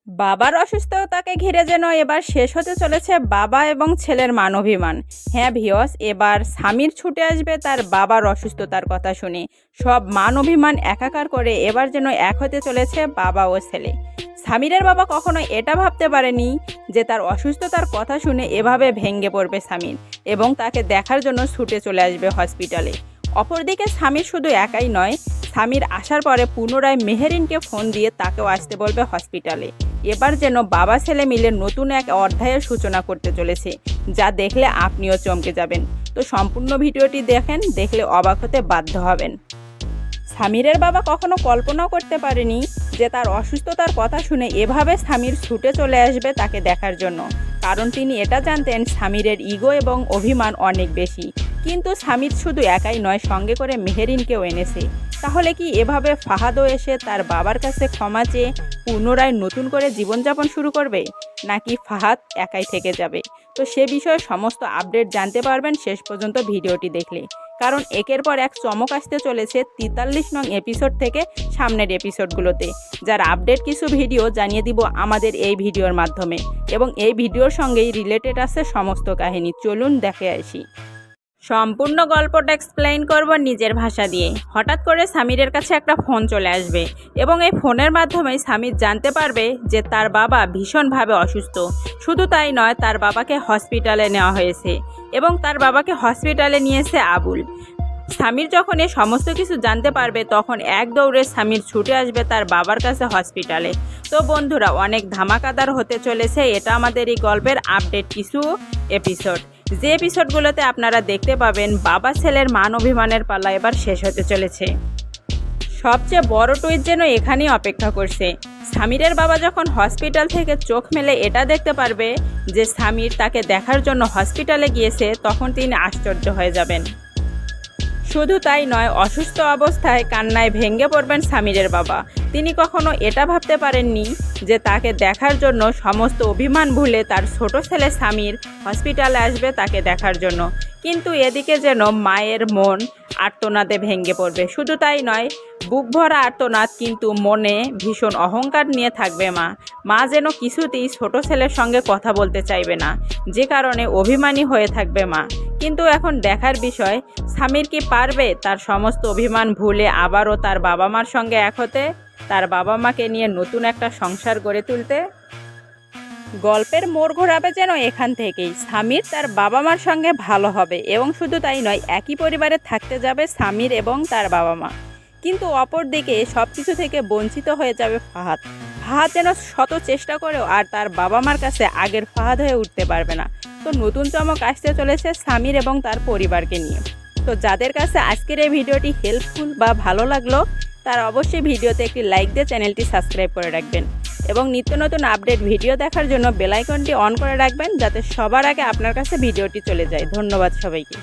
বাবার অসুস্থতাকে ঘিরে যেন এবার শেষ হতে চলেছে বাবা এবং ছেলের মানবিমান। হ্যাঁ ভিউয়ার্স, এবার স্বামীর ছুটে আসবে তার বাবার অসুস্থতার কথা শুনে। সব মানবিমান একাকার করে এবার যেন এক হতে চলেছে বাবা ও ছেলে। স্বামীরের বাবা কখনো এটা ভাবতে পারেনি যে তার অসুস্থতার কথা শুনে এভাবে ভেঙে পড়বে স্বামীর এবং তাকে দেখার জন্য ছুটে চলে আসবে হসপিটালে। অপরদিকে স্বামীর শুধু একাই নয়, স্বামীর আসার পরে পুনরায় মেহেরিনকে ফোন দিয়ে তাকেও আসতে বলবে হসপিটালে। এবার যেন বাবা ছেলে মিলে নতুন এক অধ্যায়ের সূচনা করতে চলেছে, যা দেখলে আপনিও চমকে যাবেন। তো সম্পূর্ণ ভিডিওটি দেখলে অবাক হতে বাধ্য হবেন। স্বামীরের বাবা কখনো কল্পনাও করতে পারেনি যে তার অসুস্থতার কথা শুনে এভাবে স্বামীর ছুটে চলে আসবে তাকে দেখার জন্য, কারণ তিনি এটা জানতেন স্বামীরের ইগো এবং অভিমান অনেক বেশি। কিন্তু স্বামীর শুধু একাই নয়, সঙ্গে করে মেহেরিনকেও এনেছে। তাহলে কি এভাবে ফাহাদও এসে তার বাবার কাছে ক্ষমা চেয়ে পুনরায় নতুন করে জীবনযাপন শুরু করবে, নাকি ফাহাদ একাই থেকে যাবে? তো সে বিষয়ে সমস্ত আপডেট জানতে পারবেন শেষ পর্যন্ত ভিডিওটি দেখলে, কারণ একের পর এক চমক আসতে চলেছে 43 নং এপিসোড থেকে সামনের এপিসোডগুলোতে, যার আপডেট কিছু ভিডিও জানিয়ে দিব আমাদের এই ভিডিওর মাধ্যমে, এবং এই ভিডিওর সঙ্গেই রিলেটেড আছে সমস্ত কাহিনী। চলুন দেখে আসি। সম্পূর্ণ গল্পটা এক্সপ্লেইন করব নিজের ভাষা দিয়ে। হঠাৎ করে স্বামীরের কাছে একটা ফোন চলে আসবে এবং এই ফোনের মাধ্যমে স্বামীর জানতে পারবে যে তার বাবা ভীষণভাবে অসুস্থ। শুধু তাই নয়, তার বাবাকে হসপিটালে নেওয়া হয়েছে এবং তার বাবাকে হসপিটালে নিয়েছে আবুল। স্বামীর যখন এই সমস্ত কিছু জানতে পারবে, তখন এক দৌড়ে স্বামীর ছুটে আসবে তার বাবার কাছে হসপিটালে। তো বন্ধুরা, অনেক ধামাকাদার হতে চলেছে এটা আমাদের এই গল্পের আপডেট কিছু এপিসোড, যে এপিসোডগুলোতে আপনারা দেখতে পাবেন বাবা ছেলের মান অভিমানের পালা এবার শেষ হতে চলেছে। সবচেয়ে বড় টুইট যেন এখানেই অপেক্ষা করছে। স্বামীরের বাবা যখন হসপিটাল থেকে চোখ মেলে এটা দেখতে পারবে যে স্বামীর তাকে দেখার জন্য হসপিটালে গিয়েছে, তখন তিনি আশ্চর্য হয়ে যাবেন। শুধু তাই নয়, অসুস্থ অবস্থায় কান্নায় ভেঙে পড়বেন স্বামীরের বাবা। তিনি কখনো এটা ভাবতে পারেননি যে তাকে দেখার জন্য সমস্ত অভিমান ভুলে তার ছোট ছেলে স্বামীর হসপিটালে আসবে তাকে দেখার জন্য। কিন্তু এদিকে যেন মায়ের মন আর্তনাদে ভেঙে পড়বে। শুধু তাই নয়, বুক ভরা আর্তনাদ, কিন্তু মনে ভীষণ অহংকার নিয়ে থাকবে মা যেন কিছুতেই ছোট ছেলের সঙ্গে কথা বলতে চাইবে না, যে কারণে অভিমানী হয়ে থাকবে মা। কিন্তু এখন দেখার বিষয়, স্বামীর কি পারবে তার সমস্ত অভিমান ভুলে আবারও তার বাবা মার সঙ্গে এক হতে, তার বাবা মাকে নিয়ে নতুন একটা সংসার গড়ে তুলতে? গল্পের মোড় ঘোরাবে যেন এখান থেকেই। স্বামীর তার বাবা মার সঙ্গে ভালো হবে এবং শুধু তাই নয়, একই পরিবারে থাকতে যাবে স্বামীর এবং তার বাবা মা। কিন্তু অপরদিকে সব কিছু থেকে বঞ্চিত হয়ে যাবে ফাহাদ। ফাহাদ যেন শত চেষ্টা করেও আর তার বাবা মার কাছে আগের ফাহাদ হয়ে উঠতে পারবে না। তো নতুন চমক আসতে চলেছে স্বামীর এবং তার পরিবারকে নিয়ে। তো যাদের কাছে আজকের এই ভিডিওটি হেল্পফুল বা ভালো লাগলো, তার অবশ্যই ভিডিওতে একটি লাইক দিয়ে চ্যানেলটি সাবস্ক্রাইব করে রাখবেন এবং নিত্য নতুন আপডেট ভিডিও দেখার জন্য বেল আইকনটি অন করে রাখবেন, যাতে সবার আগে আপনার কাছে ভিডিওটি চলে যায়। ধন্যবাদ সবাইকে।